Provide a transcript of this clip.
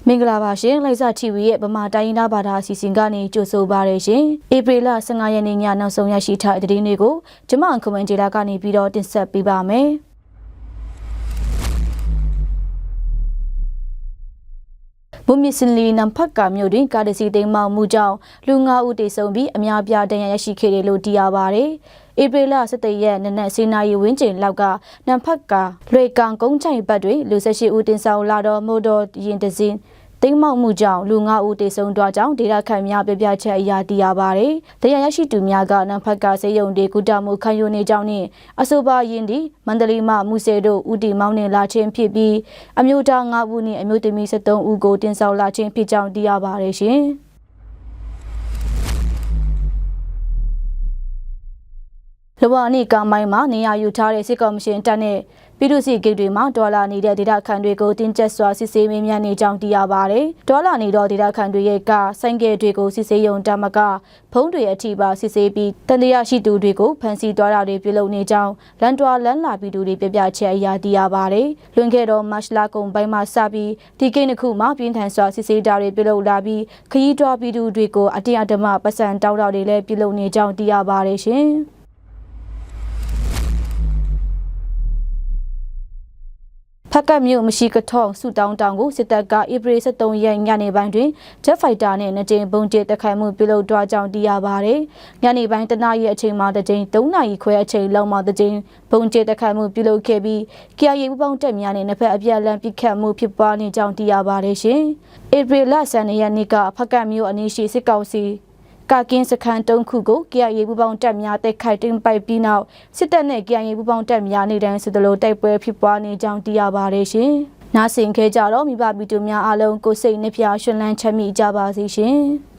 မင်္ဂလာပါရှင်လိုက်စာတီဗီရဲ့ဗမာတိုင်းရင်းသားဘာသာအစီအစဉ်ကနေကြိုဆိုပါရရှင်ဧပြီလ15ရက်နေ့ညနောက်ဆုံးရရှိထားတဲ့သတင်းတွေကိုကျမအန်ခမန်ဂျီလာကနေပြီးတော့တင်ဆက်ပေးပါမယ်ဘုံမြစင်လီနံဖတ်ကမြို့တွင်ကားတစ်စီးတိမ်မှောက်မှုကြောင့်လူ9ဦးသေဆုံးပြီးအများပြားဒဏ်ရာရရှိခဲ့တယ်လို့သိရပါတယ်ဧပြီလ17ရက်နေ့နက်10:00နာရီဝန်းကျင်လောက်ကနံဖတ်ကလွေကန်ကုန်းချိုင်ဘက်တွင်လူ18ဦးတင်ဆောင်လာတော့မို့တော်ရင်တစင်းတိမ်မောက်မှုကြောင့်လူ9ဦးသေဆုံးသွားကြောင်းဒေတာခန့်များပြပြချက်အရာသိရပါတယ်။တရားရရှိသူများကနံဖတ်ကစေယုံတွေကုတမှုခံယူနေကြောင်းနှင့်အဆိုပါယင်းဒီမန္တလေးမှမူဆယ်တို့ဦးတီမောင်းနှင်လာခြင်းဖြစ်ပြီးအမျိုးသား9ဦးနှင့်အမျိုးသမီး73ဦးကိုတင်ဆောင်လာခြင်းဖြစ်ကြောင်းသိရပါတယ်ရှင်။လဝနီကမိုင်းမှာနေရာယူထားတဲ့စစ်ကောင်ရှင်တပ်နဲ့ပြည်သူ့စစ်ဂိတ်တွေမှာဒေါ်လာနေတဲ့ဒေတာခန်တွေကိုတင်းကျပ်စွာစစ်ဆေးမေးမြန်းနေကြောင်းသိရပါတယ်။ဒေါ်လာနေတော့ဒေတာခန်တွေရဲ့ကဆိုင်ကယ်တွေကိုစစ်ဆေးရုံတမကဖုံးတွေအထိပါစစ်ဆေးပြီးတန်တရားရှိသူတွေကိုဖမ်းဆီးသွားတာတွေပြုလုပ်နေကြောင်းလန်တွာလန်လာပြည်သူတွေပြပြချက်အရာသိရပါတယ်။လွန်ခဲ့တော့မတ်လကုန်ပိုင်းမှာစပြီးဒီကိန်းတစ်ခုမှာပြင်းထန်စွာစစ်ဆေးတာတွေပြုလုပ်လာပြီးခရီးတွားပြည်သူတွေကိုအတင်းအဓမ္မပတ်စံတောက်တာတွေလည်းပြုလုပ်နေကြောင်းသိရပါတယ်ရှင်။ဖက်ကမြို့မရှိကထောင်ဆူတောင်းတောင်ကိုစစ်တပ်ကဧပြီ23ရက်ညနေပိုင်းတွင်ဂျက်ဖိုက်တာနဲ့နှစ်ကြိမ်ပုံကျဲတိုက်ခိုက်မှုပြုလုပ်သွားကြောင်းသိရပါတယ်။ညနေပိုင်းတနာရီအချိန်မှာတစ်ကြိမ်3နာရီခွဲအချိန်လောက်မှာတစ်ကြိမ်ပုံကျဲတိုက်ခိုက်မှုပြုလုပ်ခဲ့ပြီး KIA ပူးပေါင်းတပ်များနဲ့နှစ်ဖက်အပြတ်လမ်းပစ်ခတ်မှုဖြစ်ပွားနေကြောင်းသိရပါတယ်ရှင်။ဧပြီလ12ရက်နေ့ကဖက်ကမြို့အနီးရှိစစ်ကောင်စီကာကင်းစခန်း3ခုကို KIA ပူးပေါင်းတပ်များတိုက်ခိုက်တင်ပိုက်ပြီးနောက်စစ်တပ်နဲ့ KIA ပူးပေါင်းတပ်များနေတိုင်းဆိုသလိုတိုက်ပွဲဖြစ်ပွားနေကြောင်းသိရပါတယ်ရှင်။နားဆင်ခဲ့ကြတော့မိဘပြည်သူများအားလုံးကိုစိတ်နှပြရှင်လန်းချမ်းမြေ့ကြပါစေရှင်။